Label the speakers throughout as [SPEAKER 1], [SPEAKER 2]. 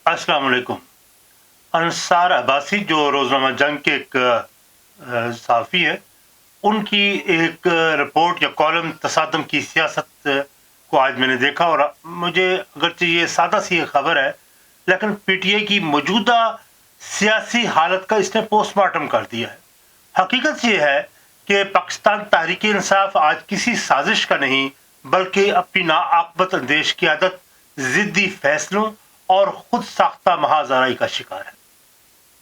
[SPEAKER 1] अस्सलाम वालेकुम। अंसार अब्बासी जो रोज़नामा जंग के एक सहाफ़ी है, उनकी एक रिपोर्ट या कॉलम तसादम की सियासत को आज मैंने देखा और मुझे अगरचे ये सादा सी एक खबर है, लेकिन पीटीआई की मौजूदा सियासी हालत का इसने पोस्टमार्टम कर दिया है। हकीकत ये है कि पाकिस्तान तहरीक इंसाफ आज किसी साजिश का नहीं, बल्कि अपनी नाआक़बत अंदेश क़यादत, ज़िद्दी फैसलों और खुद साख्ता महाजराई का शिकार है।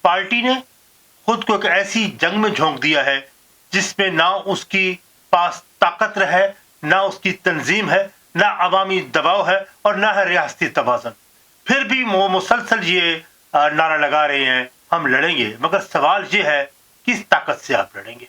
[SPEAKER 1] पार्टी ने खुद को एक ऐसी जंग में झोंक दिया है जिसमें ना उसकी पास ताकत है, ना उसकी तंजीम है, ना अवामी दबाव है और ना है रियासती तवाज़ुन। फिर भी वो मुसलसल ये नारा लगा रहे हैं, हम लड़ेंगे, मगर सवाल ये है किस ताकत से आप लड़ेंगे।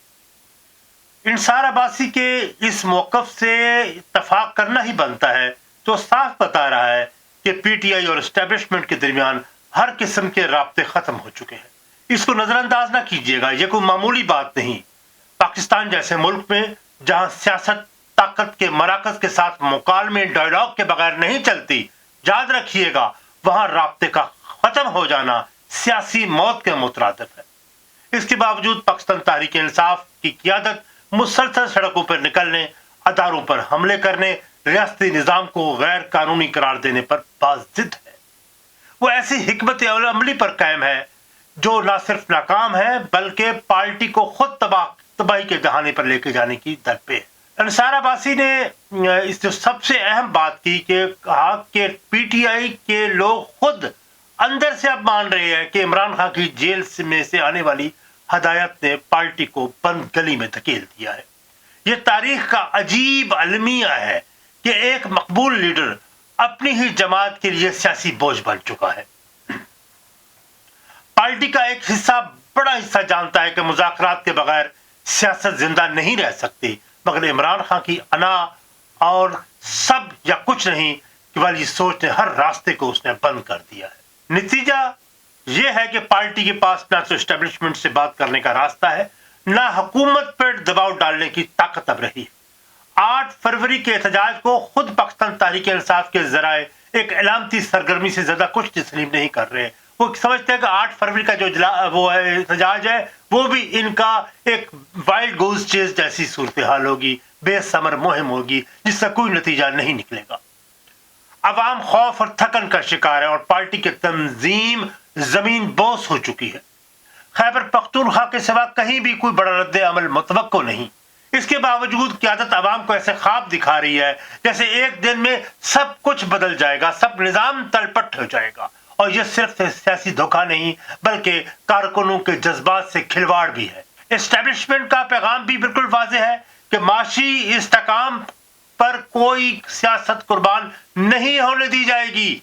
[SPEAKER 1] अंसार अब्बासी के इस मौक़िफ़ से इत्तफ़ाक़ करना ही बनता है, तो साफ बता रहा है कि पीटीआई और एस्टेब्लिशमेंट के दरमियान हर किस्म के राब्ते खत्म हो चुके हैं। इसको नजरअंदाज ना कीजिएगा, यह कोई मामूली बात नहीं। पाकिस्तान जैसे मुल्क में जहां सियासत ताकत के मराकज के साथ मुकालमे डायलॉग के बगैर नहीं चलती, याद रखिएगा वहां राब्ते का खत्म हो जाना सियासी मौत के मुतरादिफ है। इसके बावजूद पाकिस्तान तहरीक इंसाफ की क़यादत मुसलसल सड़कों पर निकलने, अदारों पर हमले करने, रियासती निज़ाम को गैर कानूनी करार देने पर बाज़िद है। वो ऐसी हिकमत अमली पर कायम है जो न सिर्फ नाकाम है, बल्कि पार्टी को खुद तबाही के दहाने पर लेके जाने की दर पे है। अंसार अब्बासी ने इस जो सबसे अहम बात की कि कहा कि पीटीआई के लोग खुद अंदर से अब मान रहे हैं कि इमरान खान की जेल में से आने वाली हदायत ने पार्टी को बंद गली में धकेल दिया है। ये तारीख का अजीब अलमिया है कि एक मकबूल लीडर अपनी ही जमात के लिए सियासी बोझ बन चुका है। पार्टी का एक हिस्सा, बड़ा हिस्सा जानता है कि मुज़ाकरात के बगैर सियासत जिंदा नहीं रह सकती, मगर इमरान खान की अना और सब या कुछ नहीं वाली सोच ने हर रास्ते को उसने बंद कर दिया है। नतीजा यह है कि पार्टी के पास ना तो एस्टेब्लिशमेंट से बात करने का रास्ता है, ना हुकूमत पर दबाव डालने की ताकत अब रही। 8 फरवरी के एहतजाज को खुद पाकिस्तान तहरीक इंसाफ के जराए एक इलामती सरगर्मी से ज्यादा कुछ तस्लीम नहीं कर रहे। वो समझते हैं कि 8 फरवरी का जो वो एहतजाज है वो भी इनका एक वाइल्ड गोज चेज जैसी सूरत हाल होगी, बेसमर मुहिम होगी जिसका कोई नतीजा नहीं निकलेगा। अवाम खौफ और थकन का शिकार है और पार्टी की तंजीम जमीन बोस हो चुकी है। खैबर पख्तूनख्वा के सिवा कहीं भी कोई बड़ा रद्द अमल मुतवक्को नहीं। इसके बावजूद क़यादत अवाम को ऐसे ख्वाब दिखा रही है जैसे एक दिन में सब कुछ बदल जाएगा, सब निजाम तलपट हो जाएगा। और यह सिर्फ सियासी धोखा नहीं, बल्कि कारकुनों के जज्बात से खिलवाड़ भी है। एस्टेब्लिशमेंट का पैगाम भी बिल्कुल वाज़ेह है कि माशी इस्तेकाम पर कोई सियासत कुर्बान नहीं होने दी जाएगी।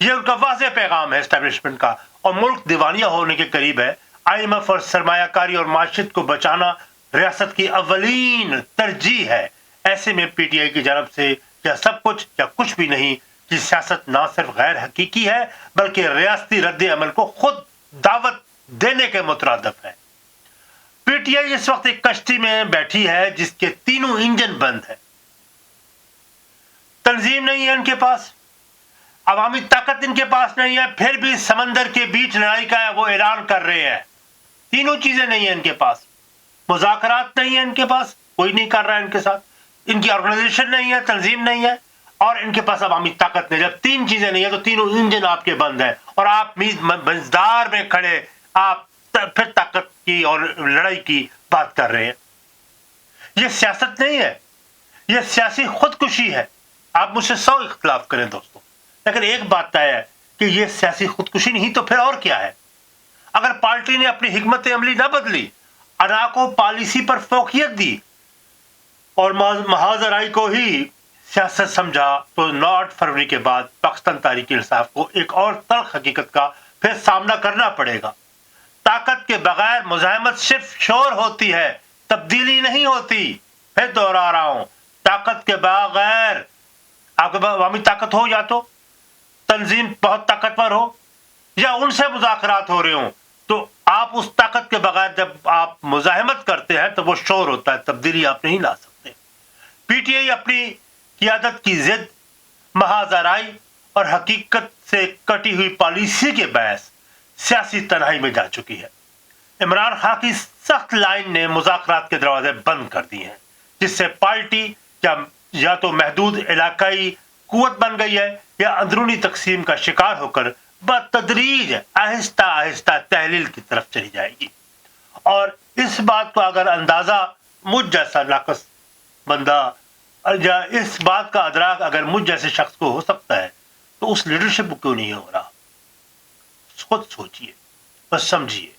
[SPEAKER 1] यह उनका वाज़ेह पैगाम है एस्टेब्लिशमेंट का, और मुल्क दीवानिया होने के करीब है। IMF और सरमायाकारी और माशियत को बचाना रियासत की अवलीन तरजीह है। ऐसे में पीटीआई की जानब से या सब कुछ या कुछ भी नहीं की सियासत ना सिर्फ गैर हकीकी है, बल्कि रियासती रद्द अमल को खुद दावत देने के मुतरादिफ है। पीटीआई इस वक्त एक कश्ती में बैठी है जिसके तीनों इंजन बंद है। तंजीम नहीं है इनके पास, अवामी ताकत इनके पास नहीं है, फिर भी समंदर के बीच लड़ाई का वो ऐलान कर रहे हैं। तीनों चीजें नहीं है इनके पास। मुज़ाकरात नहीं है इनके पास, कोई नहीं कर रहा है इनके साथ। इनकी ऑर्गेनाइजेशन नहीं है, तंजीम नहीं है, और इनके पास अवामी ताकत नहीं। जब तीन चीजें नहीं है तो तीनों इंजन आपके बंद है और आप मंजदार में खड़े आप फिर ताकत की और लड़ाई की बात कर रहे हैं। यह सियासत नहीं है, यह सियासी खुदकुशी है। आप मुझसे 100 इख्तिलाफ करें दोस्तों, लेकिन एक बात तय है कि यह सियासी खुदकुशी नहीं तो फिर और क्या है। अगर पार्टी ने अपनी हिकमत अमली न बदली, अना को पॉलिसी पर फोकियत दी और महाजराई को ही सियासत समझा, तो 9 फरवरी के बाद पाकिस्तान तहरीक इंसाफ को एक और तल्ख हकीकत का फिर सामना करना पड़ेगा। ताकत के बगैर मुजाहिमत सिर्फ शोर होती है, तब्दीली नहीं होती। फिर दोहरा रहा हूं, ताकत के बगैर आपके पास अवामी ताकत हो, या तो तंजीम बहुत ताकतवर हो, या उनसे मुज़ाकरात हो रहे हो, तो आप उस ताकत के बगैर जब आप मुजाहिमत करते हैं तो वो शोर होता है, तब्दीली आप नहीं ला सकते। पीटीआई अपनी क़यादत की जिद, महाजराई اور حقیقت سے کٹی ہوئی پالیسی کے باعث سیاسی تنہائی میں جا چکی ہے۔ عمران خان کی سخت لائن نے مذاکرات کے دروازے بند کر دیے ہیں، جس سے پارٹی یا تو محدود علاقائی قوت بن گئی ہے یا اندرونی تقسیم کا شکار ہو کر بتدریج آہستہ آہستہ تحلیل کی طرف چلی جائے گی۔ اور اس بات کو اگر اندازہ مجھ جیسا ناقص بندہ یا اس بات کا ادراک اگر مجھ جیسے شخص کو ہو سکتا ہے تو اس لیڈرشپ کو کیوں نہیں ہو رہا؟ خود سوچئے اور سمجھیے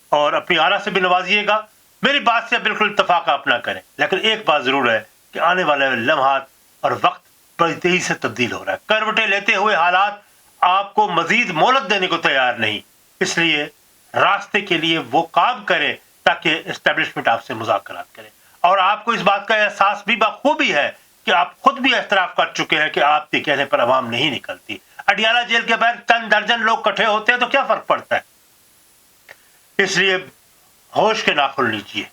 [SPEAKER 1] اور اپنی آرا سے بھی نوازیے گا۔ میری بات سے بالکل اتفاق آپ نہ کریں، لیکن ایک بات ضرور ہے کہ آنے والے لمحات اور وقت بڑی تیزی سے تبدیل ہو رہا ہے۔ کروٹیں لیتے ہوئے حالات آپ کو مزید مہلت دینے کو تیار نہیں، اس لیے راستے کے لیے وہ کام کریں تاکہ اسٹیبلشمنٹ آپ سے مذاکرات کرے۔ اور آپ کو اس بات کا احساس بھی بخوبی ہے کہ آپ خود بھی اعتراف کر چکے ہیں کہ آپ کے کہنے پر عوام نہیں نکلتی۔ اڈیالہ جیل کے باہر چند درجن لوگ اکٹھے ہوتے ہیں تو کیا فرق پڑتا ہے؟ اس لیے ہوش کے ناخن لیجیے۔